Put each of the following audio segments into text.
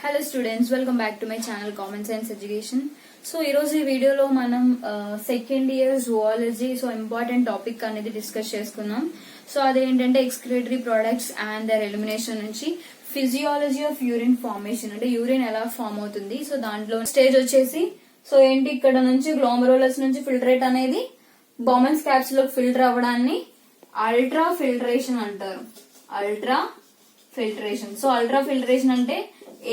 Hello students, welcome back to my channel common science education. So ఈరోజు ఈ వీడియోలో మనం second year zoology important topic అనేది discuss చేసుకున్నాం. సో అదేంటంటే excretory products and their elimination నుంచి ఫిజియాలజీ ఆఫ్ యూరిన్ ఫార్మేషన్, అంటే యూరిన్ ఎలా ఫార్మ్ అవుతుంది. సో దాంట్లో స్టేజ్ వచ్చేసి ఏంటి, ఇక్కడ నుంచి గ్లోమరులస్ నుంచి ఫిల్టరేట్ అనేది బౌమన్స్ క్యాప్స్ లోకి ఫిల్టర్ అవ్వడాన్ని అల్ట్రా ఫిల్టరేషన్ అంటారు. Ultra filtration. So ultra filtration అంటే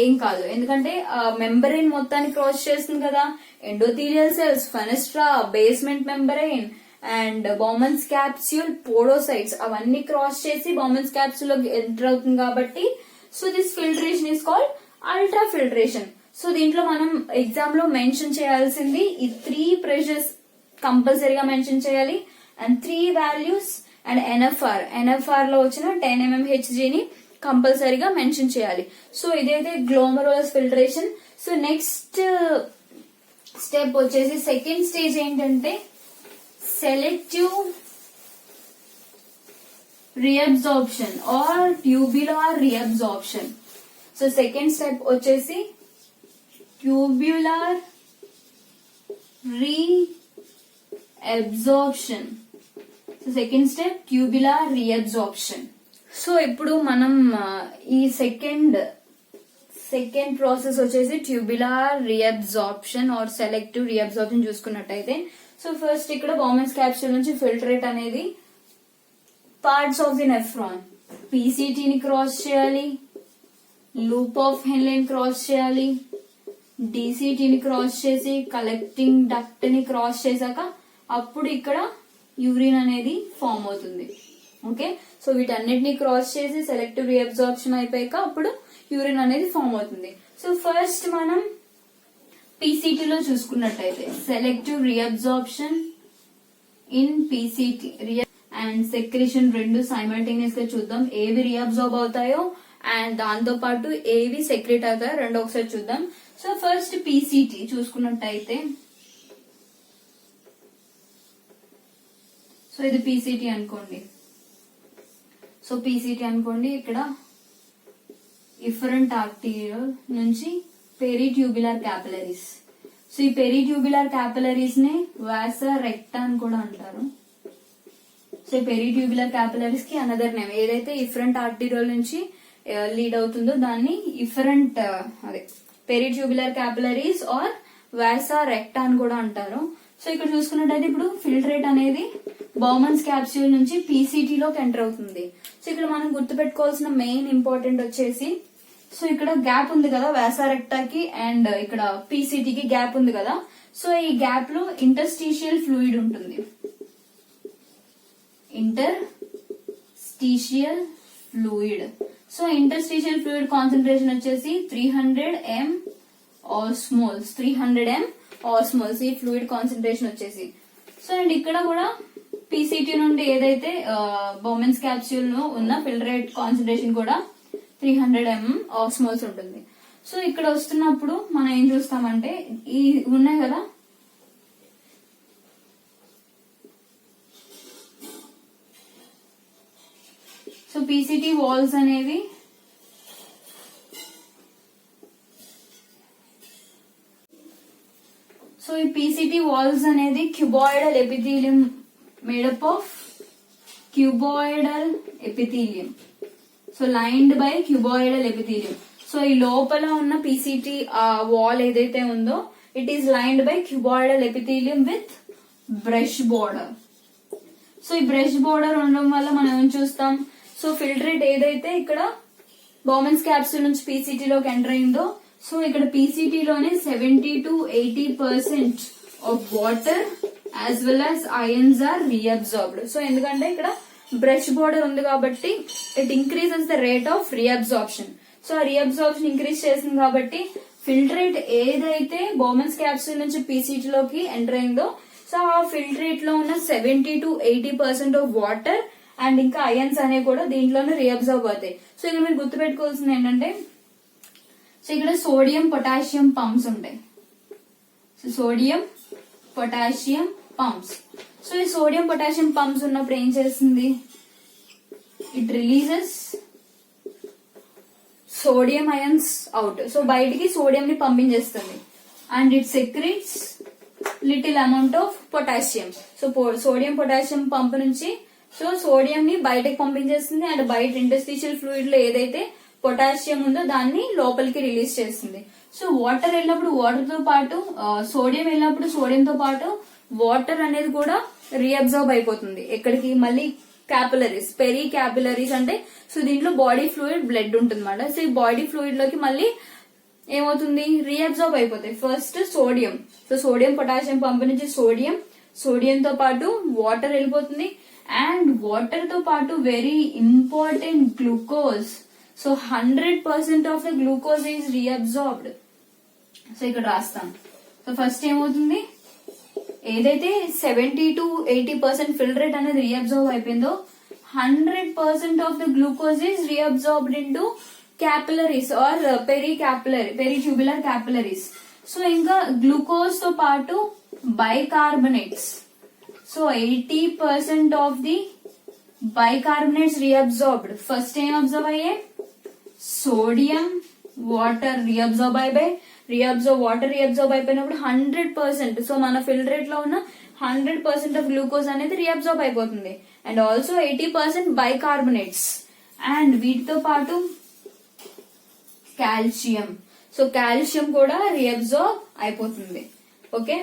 ఏం కాదు, ఎందుకంటే మెంబరైన్ మొత్తాన్ని క్రాస్ చేస్తుంది కదా. Endothelial cells, fenestra, basement membrane and Bowman's capsule, podocytes అవన్నీ క్రాస్ చేసి బౌమన్స్ క్యాప్స్యూల్ లోకి ఎంటర్ అవుతుంది కాబట్టి so this filtration is called ultra filtration. So దీంట్లో మనం ఎగ్జామ్ లో మెన్షన్ చేయాల్సింది ఈ 3 ప్రెషర్స్ కంపల్సరీగా మెన్షన్ చేయాలి అండ్ 3 వాల్యూస్ అండ్ ఎన్ఎఫ్ఆర్ లో వచ్చిన 10 mmHg ని కంపల్సరీగా మెన్షన్ చేయాలి. సో ఇదైతే glomerular filtration. So next step వచ్చేసి సెకండ్ స్టేజ్ ఏంటంటే selective reabsorption or tubular reabsorption. So second step వచ్చేసి tubular reabsorption. So second step tubular reabsorption. So ఇప్పుడు మనం ఈ సెకండ్ ప్రాసెస్ వచ్చేసి tubular reabsorption or selective reabsorption చూసుకున్నట్టయితే, so first ఇక్కడ Bowman's capsule నుంచి ఫిల్టరేట్ అనేది పార్ట్స్ ఆఫ్ ది నెఫ్రాన్ పీసీటీని క్రాస్ చేయాలి, లూప్ ఆఫ్ హెన్లెన్ క్రాస్ చేయాలి, డీసీటీని క్రాస్ చేసి కలెక్టింగ్ డక్ట్ ని క్రాస్ చేశాక అప్పుడు ఇక్కడ యూరిన్ అనేది ఫామ్ అవుతుంది. ఓకే, సో వీటన్నిటిని క్రాస్ చేసి సెలెక్టివ్ రీఅబ్జార్ప్షన్ అయిపోయాక అప్పుడు యూరిన్ అనేది ఫామ్ అవుతుంది. సో ఫస్ట్ మనం పీసీటీలో చూసుకున్నట్టయితే selective reabsorption in PCT and secretion రెండు సైమల్టేనియస్ గా చూద్దాం. ఏవి రీఅబ్జార్బ్ అవుతాయో అండ్ దాంతో పాటు ఏవి సెక్రేట్ అవుతాయో రెండు ఒకసారి చూద్దాం. సో ఫస్ట్ పీసీటీ చూసుకున్నట్టయితే, సో ఇది పీసీటీ అనుకోండి. సో పీసీటీ అనుకోండి, ఇక్కడ ఇఫరెంట్ ఆర్టీరియల్ నుంచి పెరిట్యూబులర్ క్యాపిలరీస్. సో ఈ పెరిట్యూబులర్ క్యాపిలరీస్ ని వాసా రెక్టా అని కూడా అంటారు. సో ఈ పెరిట్యూబులర్ క్యాపిలరీస్ కి అనదర్ నేమ్. ఏదైతే ఇఫరెంట్ ఆర్టీరియల్ నుంచి లీడ్ అవుతుందో దాన్ని ఇఫరెంట్ పెరిట్యూబులర్ క్యాపిలరీస్ ఆర్ వాసా రెక్టా అని కూడా అంటారు. సో ఇక్కడ చూసుకున్నట్టయితే ఇప్పుడు ఫిల్టరేట్ అనేది బౌమన్స్ క్యాప్సూల్ నుంచి పీసీటీ లోకి ఎంటర్ అవుతుంది. సో ఇక్కడ మనం గుర్తుపెట్టుకోవాల్సిన మెయిన్ ఇంపార్టెంట్ వచ్చేసి, సో ఇక్కడ గ్యాప్ ఉంది కదా వాసారెక్టాకి అండ్ ఇక్కడ పీసీటీకి గ్యాప్ ఉంది కదా. సో ఈ గ్యాప్ లో ఇంటర్స్టీషియల్ ఫ్లూయిడ్ ఉంటుంది. Interstitial fluid. So interstitial fluid concentration వచ్చేసి 300 osmoles ఈ ఫ్లూయిడ్ కాన్సన్ట్రేషన్ వచ్చేసి. సో అండ్ ఇక్కడ కూడా పీసీటీ నుండి ఏదైతే బౌమన్స్ క్యాప్సూల్ లో ఉన్న ఫిల్టరేట్ కాన్సన్ట్రేషన్ కూడా 300 osmoles ఉంటుంది. సో ఇక్కడ వస్తున్నప్పుడు మనం ఏం చూస్తామంటే ఈ ఉన్నాయి కదా, సో పీసీటీ వాల్స్ అనేవి సో ఈ పీసీటీ వాల్స్ అనేది cuboidal epithelium made up of cuboidal epithelium. So lined by cuboidal epithelium. So ఈ లోపల ఉన్న పీసీటీ వాల్ ఏదైతే ఉందో it is lined by cuboidal epithelium with brush border. So ఈ బ్రష్ బోర్డర్ ఉండడం వల్ల మనం ఏం చూస్తాం, సో ఫిల్టరేట్ ఏదైతే ఇక్కడ బౌమన్స్ క్యాప్సూల్ నుంచి పీసీటీలోకి ఎంటర్ అయిందో, సో ఇక్కడ పీసీటీలోనే 70 to 80% of water as well as ions are reabsorbed. So ఎందుకంటే ఇక్కడ బ్రష్ బోర్డర్ ఉంది కాబట్టి it increases the rate of reabsorption. So ఆ రీఅబ్జార్ప్షన్ ఇంక్రీజ్ చేసింది కాబట్టి ఫిల్టరేట్ ఏదైతే బౌమన్స్ క్యాప్సూల్ నుంచి పీసీటీలోకి ఎంటర్ అయిందో, సో ఆ ఫిల్టరేట్ లో ఉన్న 70 to 80% ఆఫ్ వాటర్ అండ్ ఇంకా అయన్స్ అనేవి కూడా దీంట్లోనే రీఅబ్జార్బ్ అవుతాయి. సో ఇక్కడ మీరు గుర్తుపెట్టుకోవాల్సింది ఏంటంటే, సో ఇక్కడ సోడియం పొటాషియం పంప్స్ ఉంటాయి. So sodium potassium pumps. So ఈ సోడియం పొటాషియం పంప్స్ ఉన్నప్పుడు ఏం చేస్తుంది, it releases sodium ions out. So బయటికి సోడియం ని పంపించేస్తుంది and it secretes little amount of potassium. So sodium potassium pump నుంచి సో సోడియం ని బయటకు పంపించేస్తుంది అండ్ బయట ఇంటర్స్టిషియల్ ఫ్లూయిడ్ లో ఏదైతే పొటాషియం ఉందో దాన్ని లోపలికి రిలీజ్ చేస్తుంది. సో వాటర్ వెళ్ళినప్పుడు వాటర్ తో పాటు సోడియం వెళ్ళినప్పుడు సోడియంతో పాటు వాటర్ అనేది కూడా రీఅబ్జార్బ్ అయిపోతుంది. ఎక్కడికి మళ్ళీ క్యాపిలరీస్, పెరీ క్యాపిలరీస్ అంటే సో దీంట్లో బాడీ ఫ్లూయిడ్ బ్లడ్ ఉంటుంది అన్నమాట. సో ఈ బాడీ ఫ్లూయిడ్ లోకి మళ్ళీ ఏమవుతుంది, రీఅబ్జార్బ్ అయిపోతాయి. First sodium, so sodium potassium pump నుంచి సోడియంతో పాటు వాటర్ వెళ్ళిపోతుంది అండ్ వాటర్ తో పాటు very important glucose. So 100% of the glucose is reabsorbed. So ఇక్కడ రాస్తాం. సో ఫస్ట్ ఏమవుతుంది, ఏదైతే 70 to 80% ఫిల్ రేట్ అనేది రీఅబ్జార్బ్ అయిపోయిందో 100% of the glucose is reabsorbed into capillaries or peritubular capillaries. So ఇంకా గ్లూకోజ్ తో పాటు bicarbonates. So 80% of the bicarbonates reabsorbed. First ఏం అబ్జర్వ్ అయ్యే, sodium water reabsorb water reabsorb అయిపోయినప్పుడు 100%, సో మన filtrate లో ఉన్న 100% ఆఫ్ గ్లూకోజ్ అనేది రీఅబ్జార్బ్ అయిపోతుంది అండ్ ఆల్సో 80% బైకార్బోనేట్స్ అండ్ వీటితో పాటు కాల్షియం. సో కాల్షియం కూడా రీఅబ్జార్బ్ అయిపోతుంది. ఓకే,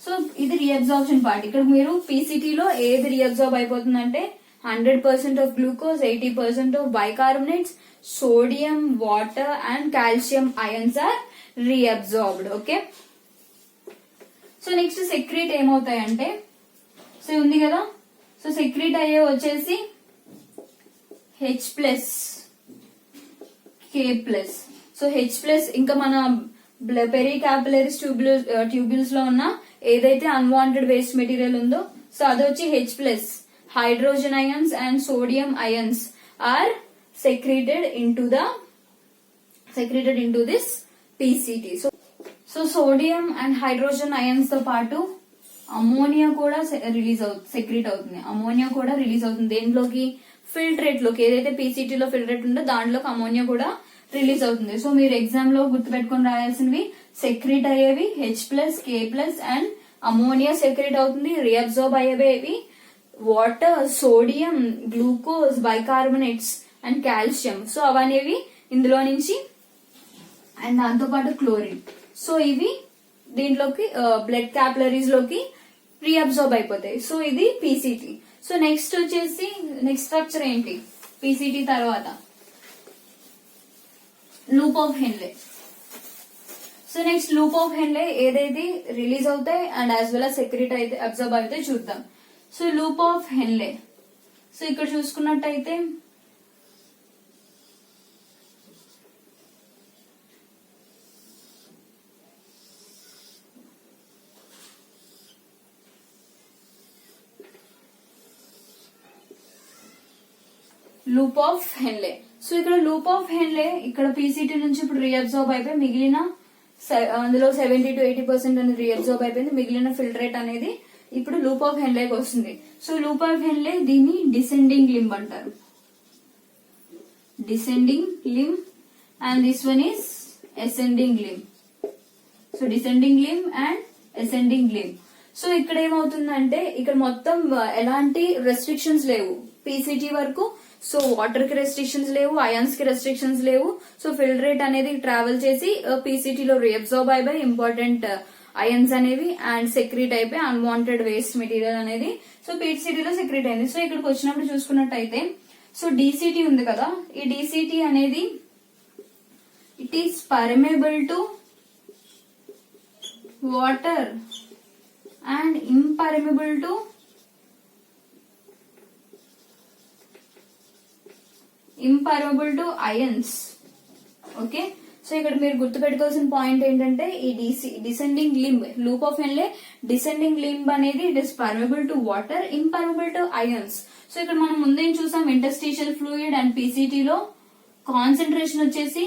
సో ఇది రీఅబ్జార్ప్షన్ పార్ట్. ఇక్కడ మీరు పీసీటీ లో ఏది రీఅబ్జార్బ్ అయిపోతుందంటే 100% of glucose, 80% of bicarbonates, sodium, water and calcium ions are reabsorbed. Okay, so next secrete ఏమవుతాయంటే, సో ఉంది కదా, సో సెక్రీట్ అయ్యే వచ్చేసి H+, K+. సో H+, ఇంకా మన పెరీ క్యాపిలరీస్ ట్యూబ్యూల్స్ లో ఉన్న ఏదైతే అన్వాంటెడ్ వేస్ట్ మెటీరియల్ ఉందో సో అది వచ్చి H+. Hydrogen ions and sodium ions are secreted into this PCT. So sodium and hydrogen ions తో పాటు అమోనియా కూడా సెక్రీట్ అవుతుంది. అమోనియా కూడా రిలీజ్ అవుతుంది దేంట్లోకి, ఫిల్ట్రేట్ లోకి. ఏదైతే పీసీటీ లో ఫిల్ట్రేట్ ఉందో దాంట్లోకి అమోనియా కూడా రిలీజ్ అవుతుంది. సో మీరు ఎగ్జామ్ లో గుర్తుపెట్టుకుని రాయాల్సినవి సెక్రీట్ అయ్యేవి H+, K+ and ammonia secrete అవుతుంది. రీఅబ్జార్బ్ అయ్యేవి water, sodium, glucose, bicarbonates and calcium. So అవనేవి ఇందులో నుంచి అండ్ దాంతో పాటు క్లోరిన్. సో ఇవి దీంట్లోకి బ్లడ్ క్యాపిలరీస్ లోకి రీఅబ్జార్బ్ అయిపోతాయి. సో ఇది పీసీటీ. సో నెక్స్ట్ వచ్చేసి నెక్స్ట్ స్ట్రక్చర్ ఏంటి పీసీటీ తర్వాత, loop of Henle. So next loop of Henle ఏదైతే రిలీజ్ అవుతాయి and as well as secrete అయితే అబ్జర్వ్ అయితే చూద్దాం. So loop of Henle, so ఇక్కడ చూసుకున్నట్టయితే లూప్ ఆఫ్ హెన్లే. సో ఇక్కడ లూప్ ఆఫ్ హెన్లే ఇక్కడ పీసీటీ నుంచి ఇప్పుడు రీఅబ్జార్బ్ అయిపోయి మిగిలిన అందులో 70 to 80% అనేది రీఅబ్జార్బ్ అయిపోయింది. మిగిలిన ఫిల్ట్రేట్ అనేది ఇప్పుడు లూప్ ఆఫ్ హెన్లేకి వస్తుంది. సో లూప్ ఆఫ్ హెన్లే దీన్ని డిసెండింగ్ లింబ్ అంటారు, descending limb and this one is ascending limb. So descending limb and ascending limb. So ఇక్కడ ఏమవుతుందంటే ఇక్కడ మొత్తం ఎలాంటి రెస్ట్రిక్షన్స్ లేవు పీసీటీ వరకు. సో వాటర్ కి రెస్ట్రిక్షన్స్ లేవు, అయాన్స్ కి రెస్ట్రిక్షన్స్ లేవు. సో ఫిల్ట్రేట్ అనేది ట్రావెల్ చేసి పీసీటీ లో రీఅబ్జార్బ్ అయిపోయి ఇంపార్టెంట్ అయన్స్ అనేవి అండ్ సెక్రీట్ అయిపోయి అన్వాంటెడ్ వేస్ట్ మెటీరియల్ అనేది సో పీసీటీలో సెక్రీట్ అయింది. సో ఇక్కడికి వచ్చినప్పుడు చూసుకున్నట్టయితే సో డీసీటీ ఉంది కదా, ఈ డీసీటీ అనేది it is permeable to water and impermeable to ions. Okay, so ఇక్కడ మీరు గుర్తుపెట్టుకోవాల్సిన పాయింట్ ఏంటంటే ఈ descending limb loop of Henle descending limb అనేది it is permeable to water, impermeable to ions. So ఇక్కడ మనం ముందేం చూసాం ఇంటర్స్టిషియల్ ఫ్లూయిడ్ అండ్ పీసీటీ లో కాన్సన్ట్రేషన్ వచ్చేసి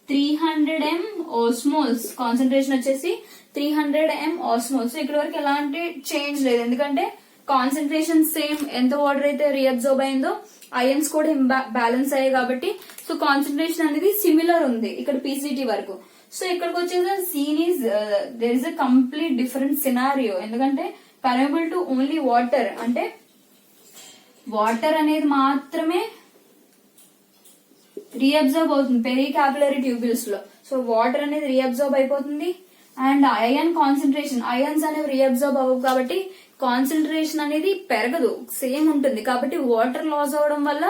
300 m osmoles, కాన్సన్ట్రేషన్ వచ్చేసి 300 m osmoles. సో ఇక్కడ వరకు ఎలాంటి చేంజ్ లేదు ఎందుకంటే కాన్సన్ట్రేషన్ సేమ్, ఎంత వాటర్ అయితే రీఅబ్జార్బ్ అయిందో అయన్స్ కూడా బ్యాలెన్స్ అయ్యాయి కాబట్టి సో కాన్సన్ట్రేషన్ అనేది సిమిలర్ ఉంది ఇక్కడ పీసీటీ వరకు. సో ఇక్కడికి వచ్చేసి scene is there is a complete different scenario. ఎందుకంటే పర్మిబుల్ టు ఓన్లీ వాటర్, అంటే వాటర్ అనేది మాత్రమే రీఅబ్జార్బ్ అవుతుంది పెరి క్యాపిలరీ ట్యూబ్యూల్స్ లో. సో వాటర్ అనేది రీఅబ్జార్బ్ అయిపోతుంది. అండ్ అయన్ కాన్సన్ట్రేషన్, అయన్స్ అనేవి రీఅబ్జార్బ్ అవ్వవు కాబట్టి కాన్సన్ట్రేషన్ అనేది పెరగదు, సేమ్ ఉంటుంది. కాబట్టి వాటర్ లాస్ అవడం వల్ల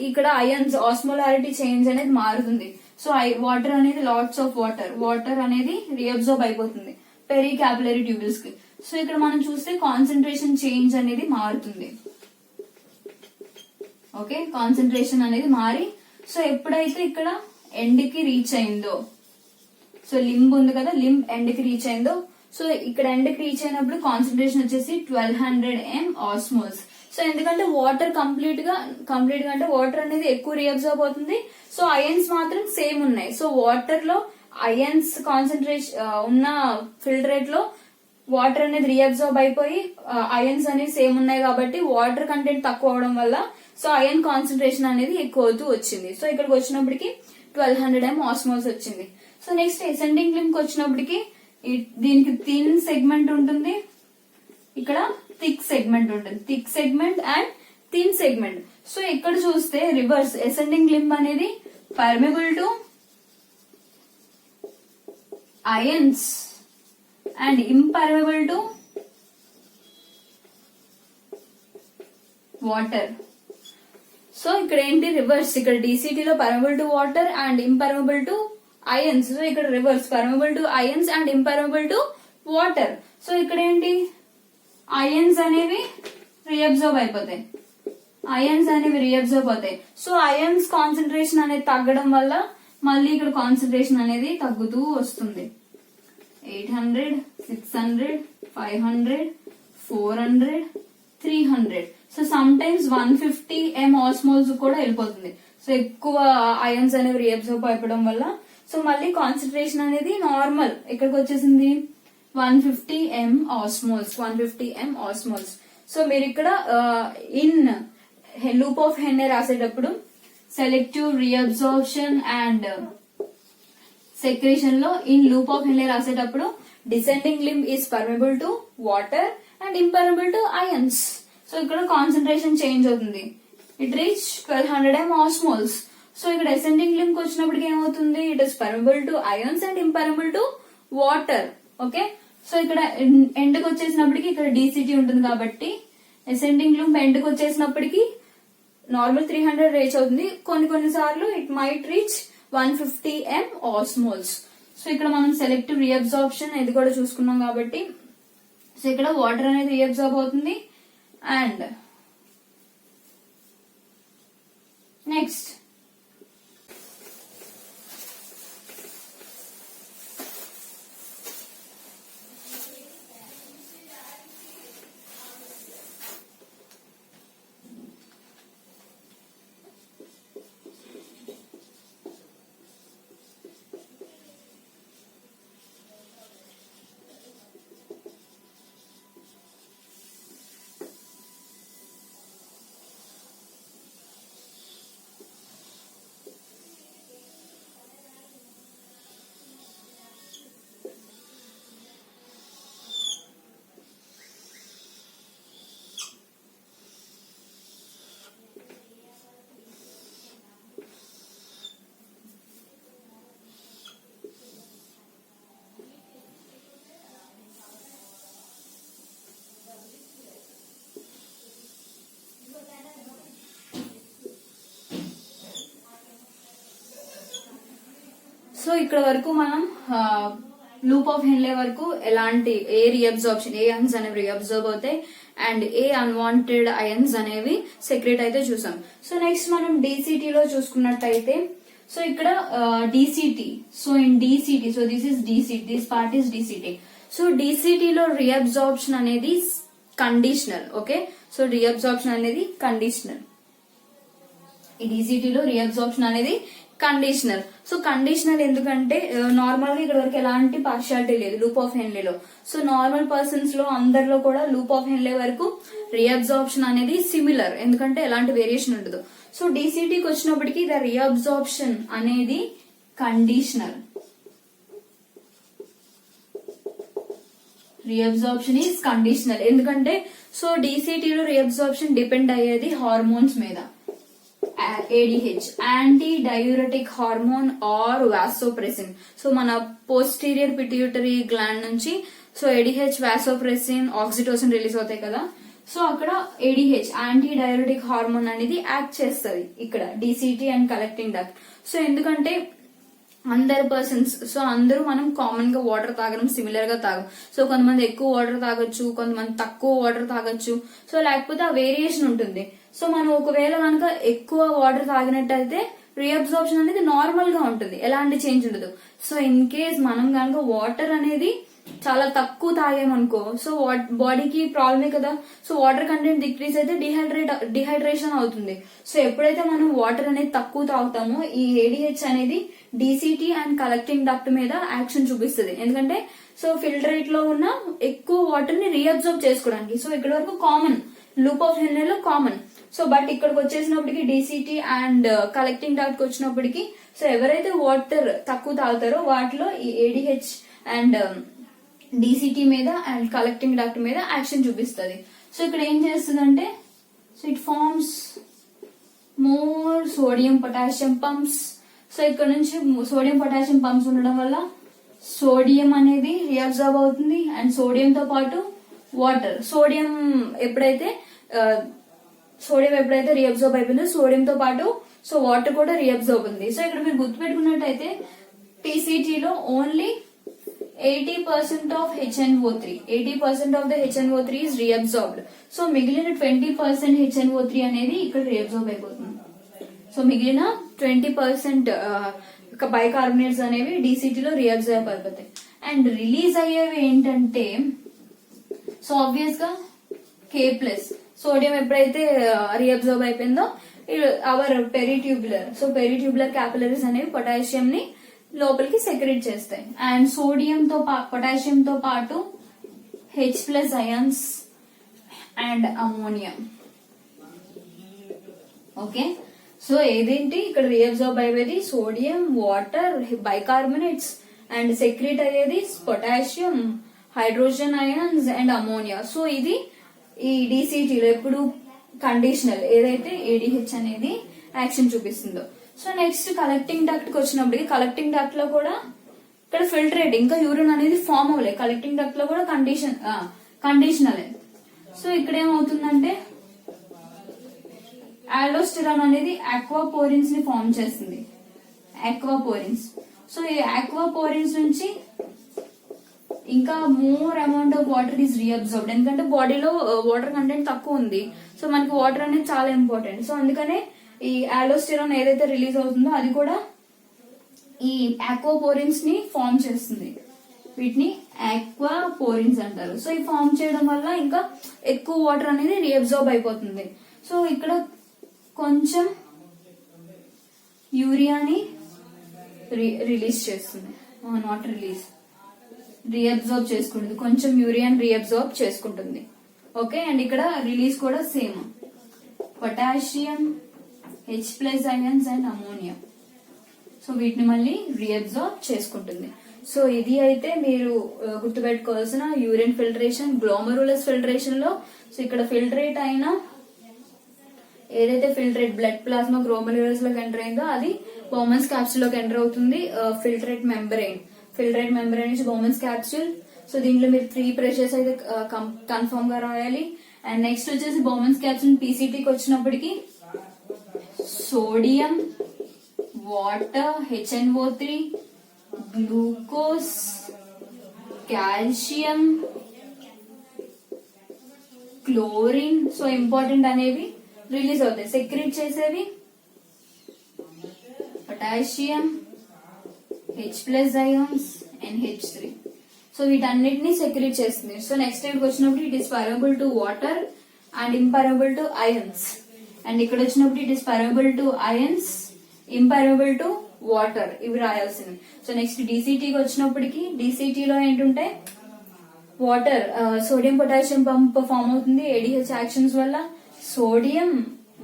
ఇక్కడ అయన్స్ ఆస్మోలారిటీ చేంజ్ అనేది మారుతుంది. సో వాటర్ అనేది లాట్స్ ఆఫ్ వాటర్ అనేది రీఅబ్జార్బ్ అయిపోతుంది పెరి క్యాపిలరీ ట్యూబ్యూల్స్ కి. సో ఇక్కడ మనం చూస్తే కాన్సన్ట్రేషన్ చేంజ్ అనేది మారుతుంది. ఓకే, కాన్సన్ట్రేషన్ అనేది మారి సో ఎప్పుడైతే ఇక్కడ ఎండ్ కి రీచ్ అయిందో, సో లింబ్ ఉంది కదా, లింబ్ ఎండ్ కి రీచ్ అయిందో, సో ఇక్కడ ఎండ్ కి రీచ్ అయినప్పుడు కాన్సన్ట్రేషన్ వచ్చేసి 1200 m ఆస్మోల్స్. సో ఎందుకంటే వాటర్ కంప్లీట్ గా అంటే వాటర్ అనేది ఎక్కువ రీఅబ్జార్బ్ అవుతుంది. సో అయన్స్ మాత్రం సేమ్ ఉన్నాయి. సో వాటర్ లో అయన్స్ కాన్సన్ట్రేషన్ ఉన్న ఫిల్టరేట్ లో వాటర్ అనేది రీఅబ్జార్బ్ అయిపోయి అయన్స్ అనేవి సేమ్ ఉన్నాయి కాబట్టి వాటర్ కంటెంట్ తక్కువ అవడం వల్ల సో అయన్ కాన్సన్ట్రేషన్ అనేది ఎక్కువ అవుతూ వచ్చింది. సో ఇక్కడికి వచ్చినప్పటికి 1200 m ఆస్మోల్స్ వచ్చింది. సో నెక్స్ట్ అసెండింగ్ లింబ్ కి వచ్చినప్పటికి దీనికి థిన్ సెగ్మెంట్ ఉంటుంది, ఇక్కడ థిక్ సెగ్మెంట్ ఉంటుంది, thick segment and thin segment. So ఇక్కడ చూస్తే రివర్స్, అసెండింగ్ లింబ్ అనేది permeable to ions and impermeable to water. So ఇక్కడ ఏంటి రివర్స్, ఇక్కడ DCT లో permeable to water and impermeable to ions. So ఇక్కడ reverse, permeable to ions and impermeable to water. So ఇక్కడ ఏంటి, అయన్స్ అనేవి reabsorb అయిపోతాయి, అవుతాయి. సో అయన్స్ కాన్సన్ట్రేషన్ అనేది తగ్గడం వల్ల మళ్ళీ ఇక్కడ కాన్సన్ట్రేషన్ అనేది తగ్గుతూ వస్తుంది. 800, 600, 500, 400, 300. సో సమ్ టైమ్స్ 150 m ఆస్మోల్స్ కూడా వెళ్ళిపోతుంది. సో ఎక్కువ అయన్స్ అనేవి రీఅబ్జార్బ్ అయిపోవడం వల్ల సో మళ్ళీ కాన్సన్ట్రేషన్ అనేది నార్మల్ ఇక్కడికి వచ్చేసింది 150 m ఆస్మోల్స్. సో మీరు ఇక్కడ ఇన్ లూప్ ఆఫ్ హెన్నే రాసేటప్పుడు సెలెక్టివ్ రీఅబ్జార్ప్షన్ అండ్ సెక్రేషన్ లో ఇన్ లూప్ ఆఫ్ హెన్నే రాసేటప్పుడు descending limb is permeable to water and impermeable to ions. So ఇక్కడ కాన్సన్ట్రేషన్ చేంజ్ అవుతుంది, it reach 1200 m osmoles. So ఇక్కడ ascending limb కి వచ్చినప్పటికి ఏమవుతుంది, it is permeable to ions and impermeable to water. Okay, so ఇక్కడ end కి వచ్చేసినప్పటికి ఇక్కడ DCT ఉంటుంది కాబట్టి అసెండింగ్ లింబ్ ఎండ్ కి వచ్చేసినప్పటికి నార్మల్ 300 రీచ్ అవుతుంది, కొన్ని సార్లు it might reach 150 m osmoles. So ఇక్కడ మనం సెలెక్టివ్ రీఅబ్జార్ప్షన్ ఇది కూడా చూసుకున్నాం కాబట్టి సో ఇక్కడ వాటర్ అనేది రీఅబ్జార్బ్ అవుతుంది. అండ్ నెక్స్ట్ సో ఇక్కడ వరకు మనం లూప్ ఆఫ్ హెన్లే వరకు ఎలాంటి ఏ రీఅబ్జార్ప్షన్, ఏ అయన్స్ అనేవి రీఅబ్జార్బ్ అవుతాయి అండ్ ఏ అన్వాంటెడ్ అయన్స్ అనేవి సెక్రెట్ అయితే చూసాం. సో నెక్స్ట్ మనం DCT లో చూసుకున్నట్టయితే సో ఇక్కడ DCT, so in DCT, so this is DCT, this part is DCT. So DCT లో రీఅబ్జార్ప్షన్ అనేది కండిషనల్. ఓకే, సో రీఅబ్జార్ప్షన్ అనేది కండిషనల్. ఈ DCT లో రీఅబ్జార్ప్షన్ అనేది కండిషనల్. సో కండిషనల్ ఎందుకంటే నార్మల్ గా ఇక్కడ వరకు ఎలాంటి పార్షియాలిటీ లేదు లూప్ ఆఫ్ హెన్లీలో. సో నార్మల్ పర్సన్స్ లో అందరిలో కూడా లూప్ ఆఫ్ హెన్లీ వరకు రీఅబ్జార్ప్షన్ అనేది సిమిలర్, ఎందుకంటే ఎలాంటి వేరియేషన్ ఉండదు. సో డిసిటీకి వచ్చినప్పటికీ ద రీఅబ్జార్ప్షన్ అనేది కండిషనల్. రీఅబ్జార్ప్షన్ ఈజ్ కండిషనల్ ఎందుకంటే సో డిసిటీలో రీఅబ్జార్ప్షన్ డిపెండ్ అయ్యేది హార్మోన్స్ మీద. ADH anti diuretic hormone or vasopressin. So మన పోస్టీరియర్ పిట్యూటరీ గ్లాండ్ నుంచి so ADH, vasopressin, oxytocin release అవుతాయి కదా. సో అక్కడ ADH యాంటీ డయూరెటిక్ హార్మోన్ అనేది యాక్ట్ చేస్తుంది ఇక్కడ DCT and collecting duct. So ఎందుకంటే అందరు పర్సన్స్, సో అందరూ మనం కామన్ గా వాటర్ తాగడం సిమిలర్ గా తాగం. సో కొంతమంది ఎక్కువ వాటర్ తాగొచ్చు, కొంతమంది తక్కువ వాటర్ తాగొచ్చు. సో లేకపోతే ఆ వేరియేషన్ ఉంటుంది. సో మనం ఒకవేళ కనుక ఎక్కువ వాటర్ తాగినట్టయితే రీఅబ్జార్ప్షన్ అనేది నార్మల్ గా ఉంటుంది, ఎలాంటి చేంజ్ ఉండదు. సో ఇన్ కేస్ మనం కనుక వాటర్ అనేది చాలా తక్కువ తాగామనుకో సో బాడీకి ప్రాబ్లమే కదా. సో వాటర్ కంటెంట్ డిక్రీజ్ అయితే డిహైడ్రేషన్ అవుతుంది. సో ఎప్పుడైతే మనం వాటర్ అనేది తక్కువ తాగుతామో ఈ ADH అనేది DCT అండ్ కలెక్టింగ్ డక్ట్ మీద యాక్షన్ చూపిస్తుంది. ఎందుకంటే సో ఫిల్టరేట్ లో ఉన్న ఎక్కువ వాటర్ ని రీఅబ్జర్వ్ చేసుకోవడానికి. సో ఇక్కడ వరకు కామన్ లూప్ ఆఫ్ హెన్లీలో కామన్. సో బట్ ఇక్కడికి వచ్చేసినప్పటికి DCT అండ్ కలెక్టింగ్ డక్ట్ వచ్చినప్పటికి సో ఎవరైతే వాటర్ తక్కువ తాగుతారో వాటిలో ఈ ADH అండ్ DCT మీద అండ్ కలెక్టింగ్ డక్ట్ మీద యాక్షన్ చూపిస్తుంది. సో ఇక్కడ ఏం చేస్తుందంటే so it forms more sodium potassium pumps. So ఇక్కడ నుంచి సోడియం పొటాషియం పంప్స్ ఉండడం వల్ల సోడియం అనేది రీఅబ్జార్బ్ అవుతుంది అండ్ సోడియంతో పాటు వాటర్. సోడియం ఎప్పుడైతే రీఅబ్జార్బ్ అయిపోయిందో సోడియంతో పాటు సో వాటర్ కూడా రీఅబ్జార్బ్ ఉంది. సో ఇక్కడ మీరు గుర్తుపెట్టుకున్నట్టయితే PCT లో only 80% of HNO3, 80% of the HNO3 is reabsorbed. So మిగిలిన 20% HNO3 అనేది ఇక్కడ రీఅబ్జార్బ్ అయిపోతుంది. సో మిగిలిన 20% బైకార్బోనేట్స్ అనేవి DCT లో రీఅబ్జార్బ్ అయిపోతాయి. అండ్ రిలీజ్ అయ్యేవి ఏంటంటే సో ఆబ్వియస్ గా K+. సోడియం ఎప్పుడైతే రీఅబ్జార్బ్ అయిపోయిందో అవర్ పెరిట్యూబులర్, సో పెరిట్యూబులర్ క్యాపిలరీస్ అనేవి పొటాషియం ని లోపలికి సెక్రెట్ చేస్తాయి. అండ్ సోడియం తో పొటాషియం తో పాటు H+ ions and ammonia. Okay, so ఏదేంటి ఇక్కడ రీఅబ్జార్బ్ అయ్యేది sodium, water, bicarbonates and secrete అయ్యేది potassium, hydrogen ions and ammonia. So ఇది ఈ DCT లో ఎప్పుడు కండిషనల్ ఏదైతే ADH అనేది యాక్షన్ చూపిస్తుందో. సో నెక్స్ట్ కలెక్టింగ్ డక్ట్ కి వచ్చినప్పటికి కలెక్టింగ్ డక్ట్ లో కూడా ఇక్కడ ఫిల్టరేట్ ఇంకా యూరిన్ అనేది ఫామ్ అవ్వలేదు. కలెక్టింగ్ డక్ట్ లో కూడా కండిషనల్. సో ఇక్కడ ఏమవుతుందంటే ఆల్డోస్టెరాన్ అనేది ఆక్వాపోరిన్స్ ని ఫామ్ చేస్తుంది. ఆక్వాపోరిన్స్. సో ఈ ఆక్వాపోరిన్స్ నుంచి ఇంకా more amount of water is reabsorbed. ఎందుకంటే బాడీలో వాటర్ కంటెంట్ తక్కువ ఉంది. సో మనకి వాటర్ అనేది చాలా ఇంపార్టెంట్. సో అందుకనే ఈ ఆల్డోస్టెరాన్ ఏదైతే రిలీజ్ అవుతుందో అది కూడా ఈ ఆక్వాపోరిన్స్ ని ఫామ్ చేస్తుంది. వీటిని ఆక్వాపోరిన్స్ అంటారు. సో ఈ ఫామ్ చేయడం వల్ల ఇంకా ఎక్కువ వాటర్ అనేది రీఅబ్జర్వ్ అయిపోతుంది. సో ఇక్కడ కొంచెం యూరియాని రిలీజ్ చేస్తుంది, నాట్ రిలీజ్, రీఅబ్జర్వ్ చేసుకుంటుంది. కొంచెం యూరియాని రీఅబ్జర్వ్ చేసుకుంటుంది. ఓకే, అండ్ ఇక్కడ రిలీజ్ కూడా same potassium, H+ ions and ammonia. So వీటిని మళ్ళీ రీఅబ్జర్వ్ చేసుకుంటుంది. సో ఇది అయితే మీరు గుర్తుపెట్టుకోవాల్సిన యూరిన్ ఫిల్టరేషన్. గ్లోమరులస్ ఫిల్టరేషన్ లో సో ఇక్కడ ఫిల్టరేట్ అయిన ఏదైతే ఫిల్టరేట్ బ్లడ్ ప్లాస్మా గ్లోమరులస్ లోకి ఎంటర్ అయిందో అది బౌమన్స్ క్యాప్సూల్ లోకి ఎంటర్ అవుతుంది. ఫిల్టరేట్ మెంబ్రెయిన్ నుంచి బౌమన్స్ క్యాప్సూల్. సో దీంట్లో మీరు 3 ప్రెషర్స్ అయితే కన్ఫర్మ్ గా రాయాలి. అండ్ నెక్స్ట్ వచ్చేసి బౌమన్స్ క్యాప్సూల్ PCTకి వచ్చినప్పటికీ sodium, water, HNO3, glucose, calcium, chlorine so important అనేవి రిలీజ్ అవుతాయి. సెక్రెట్ చేసేవి potassium, H+ ions and H3. So వీటన్నిటిని సెక్రెట్ చేస్తుంది. సో నెక్స్ట్ టైం వచ్చినప్పుడు it is permeable to water and impermeable to ions. And ఇక్కడ వచ్చినప్పుడు it is permeable to ions, impermeable to water, ఇవి రాయాల్సినవి. సో నెక్స్ట్ డీసీటీకి వచ్చినప్పటికి డీసీటీలో ఏంటంటే water, sodium potassium pump form అవుతుంది ఏడిహెచ్ యాక్షన్స్ వల్ల. Sodium,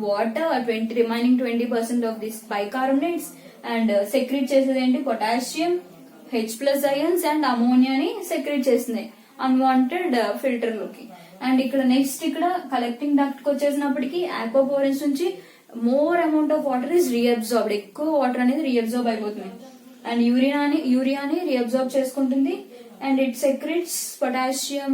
water, remaining 20% of this bicarbonates, and secrete చేసేది ఏంటి పొటాషియం, H+ అయన్స్ అండ్ అమోనియాని సెక్రెట్ చేస్తుంది అన్వాంటెడ్ ఫిల్టర్ లోకి. అండ్ ఇక్కడ నెక్స్ట్ ఇక్కడ కలెక్టింగ్ డక్ట్ కి వచ్చేసినప్పటికి ఆక్వాపోరెన్స్ నుంచి more amount of water is reabsorbed, ఎక్కువ వాటర్ అనేది రీఅబ్జార్బ్ అయిపోతుంది. అండ్ యూరియాని రీఅబ్జార్బ్ చేసుకుంటుంది. And it secretes potassium,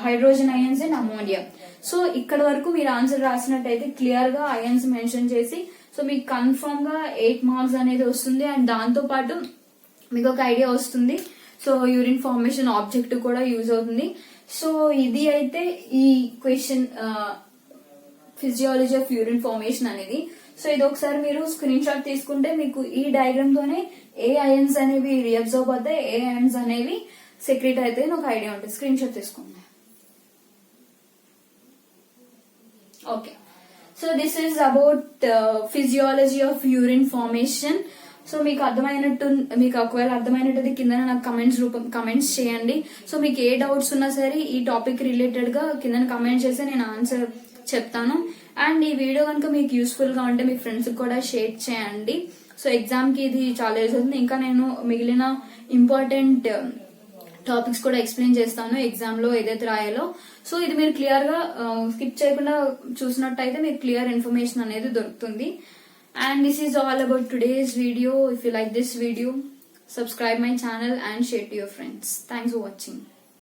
hydrogen ions and ammonia. So ఇక్కడ వరకు మీరు ఆన్సర్ రాసినట్టయితే క్లియర్ గా అయన్స్ మెన్షన్ చేసి, సో మీకు కన్ఫర్మ్ గా 8 మార్క్స్ అనేది వస్తుంది. అండ్ దాంతో పాటు మీకు ఒక ఐడియా వస్తుంది. సో యూరిన్ ఫార్మేషన్ ఆబ్జెక్టివ్ కూడా యూజ్ అవుతుంది. సో ఇది అయితే ఈ question physiology of urine formation అనేది. సో ఇది ఒకసారి మీరు స్క్రీన్ షాట్ తీసుకుంటే మీకు ఈ డయాగ్రామ్ తోనే ఏ అయన్స్ అనేవి రీఅబ్జార్బ్ అవుతాయి, ఏ అయన్స్ అనేవి సెక్రెట్ అయితే ఒక ఐడియా ఉంటుంది. స్క్రీన్ షాట్ తీసుకోండి. Okay, so this is about physiology of urine formation. So మీకు ఒకవేళ అర్థమైనట్టు కింద నాకు కమెంట్స్ చేయండి. సో మీకు ఏ డౌట్స్ ఉన్నా సరే ఈ టాపిక్ రిలేటెడ్ గా కింద కమెంట్ చేస్తే నేను ఆన్సర్ చెప్తాను. అండ్ ఈ వీడియో కనుక మీకు యూస్ఫుల్ గా ఉంటే మీ ఫ్రెండ్స్ కూడా షేర్ చేయండి. సో ఎగ్జామ్ కి ఇది చాలా యూజ్ అవుతుంది. ఇంకా నేను మిగిలిన ఇంపార్టెంట్ టాపిక్స్ కూడా ఎక్స్ప్లెయిన్ చేస్తాను ఎగ్జామ్ లో ఏదైతే రాయాలో. సో ఇది మీరు క్లియర్ గా స్కిప్ చేయకుండా చూసినట్టయితే మీకు క్లియర్ ఇన్ఫర్మేషన్ అనేది దొరుకుతుంది. And this is all about today's video. If you like this video, subscribe my channel and share to your friends. Thanks for watching.